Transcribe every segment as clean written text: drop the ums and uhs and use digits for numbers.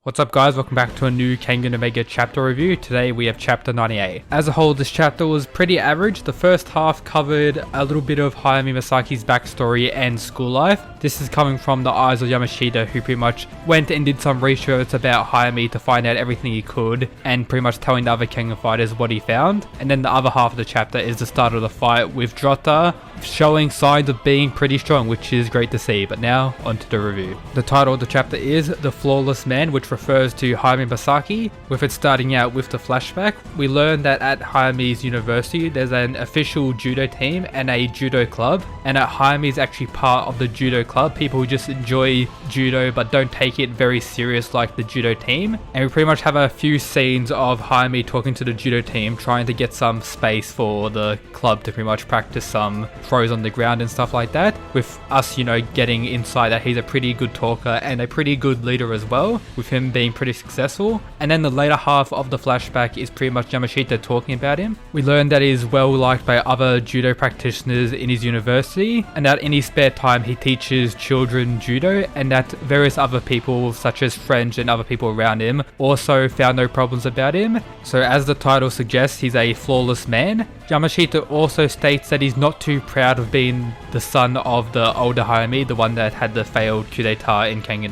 What's up guys, welcome back to a new Kengan Omega chapter review. Today we have chapter 98. As a whole, this chapter was pretty average. The first half covered a little bit of Hayami Masaki's backstory and school life. This is coming from the eyes of Yamashita, who pretty much went and did some research about Hayami to find out everything he could and pretty much telling the other Kengan fighters what he found. And then the other half of the chapter is the start of the fight with Jurota showing signs of being pretty strong, which is great to see. But now onto the review. The title of the chapter is The Flawless Man, which refers to Hayami Masaki, with it starting out with the flashback. We learn that at Hayami's university there's an official judo team and a judo club, and at Hayami is actually part of the judo club, people who just enjoy judo but don't take it very serious like the judo team. And we pretty much have a few scenes of Hayami talking to the judo team, trying to get some space for the club to pretty much practice some throws on the ground and stuff like that, with us, getting insight that he's a pretty good talker and a pretty good leader as well, with him being pretty successful. And then the later half of the flashback is pretty much Yamashita talking about him. We learn that he's well liked by other judo practitioners in his university, and that in his spare time he teaches children judo, and that various other people such as friends and other people around him also found no problems about him. So as the title suggests, he's a flawless man. Yamashita also states that he's not too proud of being the son of the older Hayami, the one that had the failed coup d'etat in Kengan.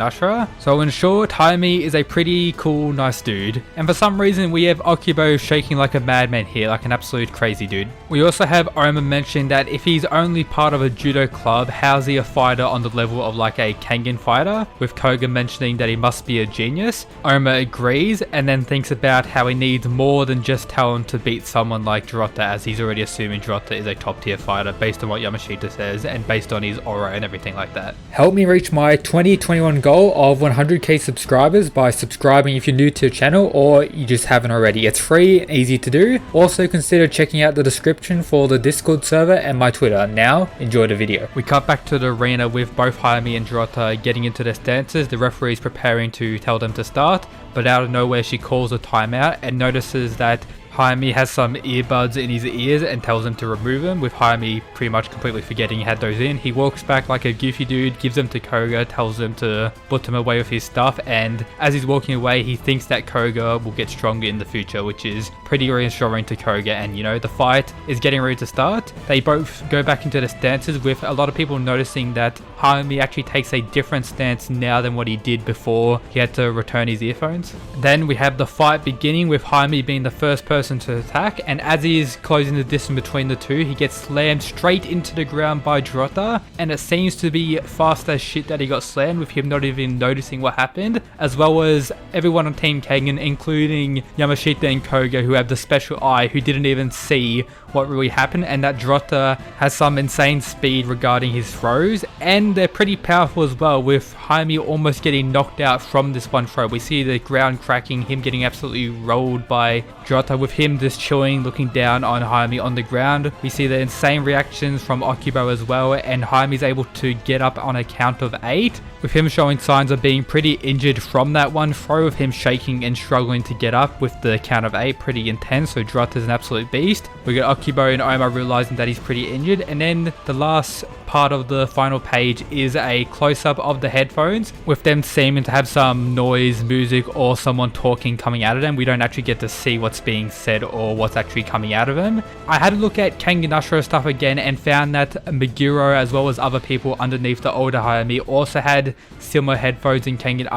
So in short, Hayami is a pretty cool, nice dude. And for some reason we have Okubo shaking like a madman here, like an absolute crazy dude. We also have Oma mention that if he's only part of a judo club, how's he a fighter on the level of like a Kengan fighter? With Koga mentioning that he must be a genius. Oma agrees and then thinks about how he needs more than just talent to beat someone like Jurota, as he's already assuming Jurota is a top tier fighter based on what Yamashita says and based on his aura and everything like that. Help me reach my 2021 goal of 100k subscribers by subscribing if you're new to the channel or you just haven't already. It's free, easy to do. Also consider checking out the description for the Discord server and my Twitter. Now enjoy the video. We cut back to the arena with both Hayami and Jurota getting into their stances. The referee is preparing to tell them to start, but out of nowhere she calls a timeout and notices that Hayami has some earbuds in his ears and tells him to remove them, with Hayami pretty much completely forgetting he had those in. He walks back like a goofy dude, gives them to Koga, tells him to put them away with his stuff, and as he's walking away he thinks that Koga will get stronger in the future, which is pretty reassuring to Koga. And the fight is getting ready to start. They both go back into the stances, with a lot of people noticing that Hayami actually takes a different stance now than what he did before he had to return his earphones. Then we have the fight beginning with Hayami being the first person to attack, and as he is closing the distance between the two, he gets slammed straight into the ground by Jurota, and it seems to be fast as shit that he got slammed, with him not even noticing what happened, as well as everyone on Team Kengan, including Yamashita and Koga, who have the special eye, who didn't even see what really happened, and that Jurota has some insane speed regarding his throws, and they're pretty powerful as well, with Hayami almost getting knocked out from this one throw. We see the ground cracking, him getting absolutely rolled by Jurota, with him just chilling, looking down on Hayami on the ground. We see the insane reactions from Okubo as well, and Hayami's able to get up on a count of 8, with him showing signs of being pretty injured from that one throw, with him shaking and struggling to get up with the count of 8, pretty intense. So Jurata's an absolute beast. We get Okubo and Oma realizing that he's pretty injured, and then the last part of the final page is a close-up of the headphones, with them seeming to have some noise, music, or someone talking coming out of them. We don't actually get to see what's being said or what's actually coming out of them. I had a look at Kengan stuff again and found that Meguro, as well as other people underneath the older Hayami, also had similar headphones in Kengan,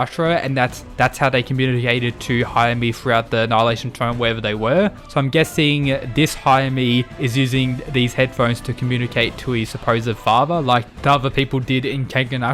and that's how they communicated to Hayami throughout the Annihilation Tournament, wherever they were. So I'm guessing this Hayami is using these headphones to communicate to his supposed father, like the other people did in Kengan,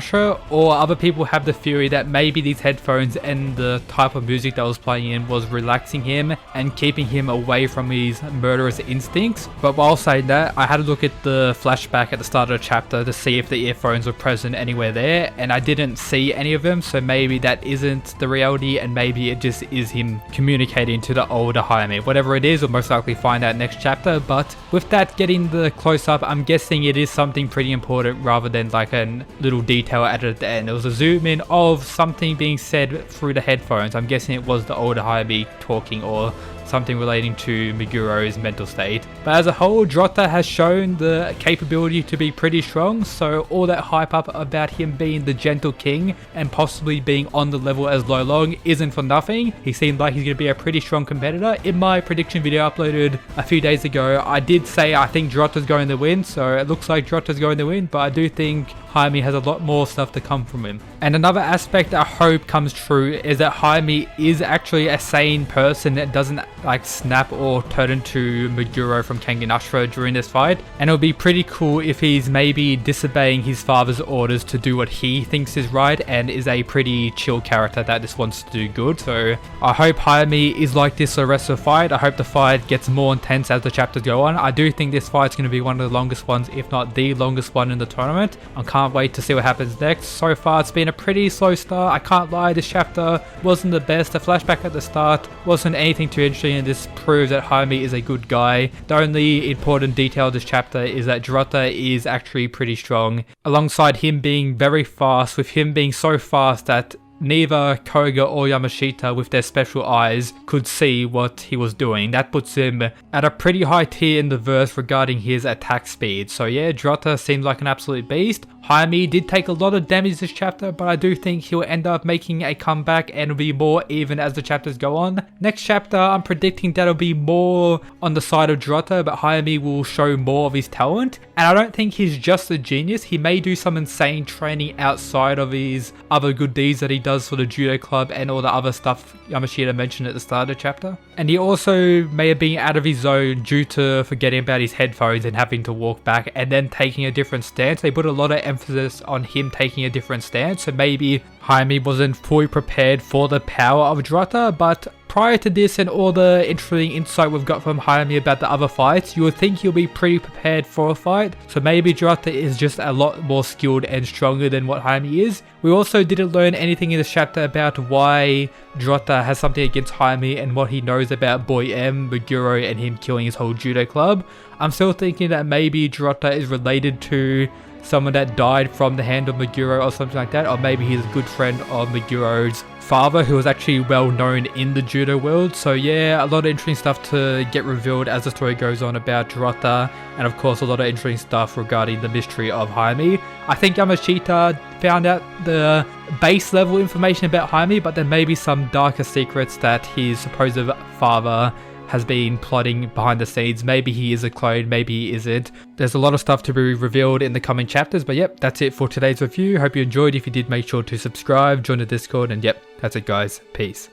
or other people have the theory that maybe these headphones and the type of music that was playing in was relaxing him and keeping him away from his murderous instincts. But while saying that, I had a look at the flashback at the start of the chapter to see if the earphones were present anywhere there, and I didn't see any of them, so maybe that isn't the reality, and maybe it just is him communicating to the older Hayami. Whatever it is, we'll most likely find out next chapter. But with that getting the close-up, I'm guessing it is something pretty important rather than like a little detail added at the end. It was a zoom in of something being said through the headphones. I'm guessing it was the older Hayami talking, or something relating to Meguro's mental state. But as a whole, Jurota has shown the capability to be pretty strong, so all that hype up about him being the gentle king and possibly being on the level as Lolong isn't for nothing. He seemed like he's going to be a pretty strong competitor. In my prediction video uploaded a few days ago, I did say I think Jurota's going to win, so it looks like Jurota's going to win, but I do think Hayami has a lot more stuff to come from him. And another aspect I hope comes true is that Hayami is actually a sane person that doesn't like snap or turn into Meguro from Kengan during this fight. And it would be pretty cool if he's maybe disobeying his father's orders to do what he thinks is right and is a pretty chill character that just wants to do good. So I hope Hayami is like this for the rest of the fight. I hope the fight gets more intense as the chapters go on. I do think this fight's going to be one of the longest ones, if not the longest one in the tournament. I can't wait to see what happens next. So far it's been a pretty slow start. I can't lie, this chapter wasn't the best. The flashback at the start wasn't anything too interesting, and this proves that Hayami is a good guy. The only important detail of this chapter is that Jurota is actually pretty strong, alongside him being very fast, with him being so fast that neither Koga or Yamashita with their special eyes could see what he was doing. That puts him at a pretty high tier in the verse regarding his attack speed. So yeah, Jurota seems like an absolute beast. Hayami did take a lot of damage this chapter, but I do think he'll end up making a comeback and will be more even as the chapters go on. Next chapter, I'm predicting that'll be more on the side of Jurota, but Hayami will show more of his talent. And I don't think he's just a genius. He may do some insane training outside of his other good deeds that he does for the judo club and all the other stuff Yamashita mentioned at the start of the chapter. And he also may have been out of his zone due to forgetting about his headphones and having to walk back and then taking a different stance. They put a lot of emphasis on him taking a different stance, so maybe Hayami wasn't fully prepared for the power of Jurota. But prior to this and all the interesting insight we've got from Hayami about the other fights, you would think he'll be pretty prepared for a fight. So maybe Jurota is just a lot more skilled and stronger than what Hayami is. We also didn't learn anything in this chapter about why Jurota has something against Hayami and what he knows about Boy M, Meguro, and him killing his whole judo club. I'm still thinking that maybe Jurota is related to someone that died from the hand of Meguro or something like that, or maybe he's a good friend of Meguro's father who was actually well known in the judo world. So yeah, a lot of interesting stuff to get revealed as the story goes on about Jurota, and of course a lot of interesting stuff regarding the mystery of Hayami. I think Yamashita found out the base level information about Hayami, but there may be some darker secrets that his supposed father has been plotting behind the scenes. Maybe he is a clone, maybe he isn't. There's a lot of stuff to be revealed in the coming chapters, but yep, that's it for today's review. Hope you enjoyed. If you did, make sure to subscribe, join the Discord, and yep, that's it guys. Peace.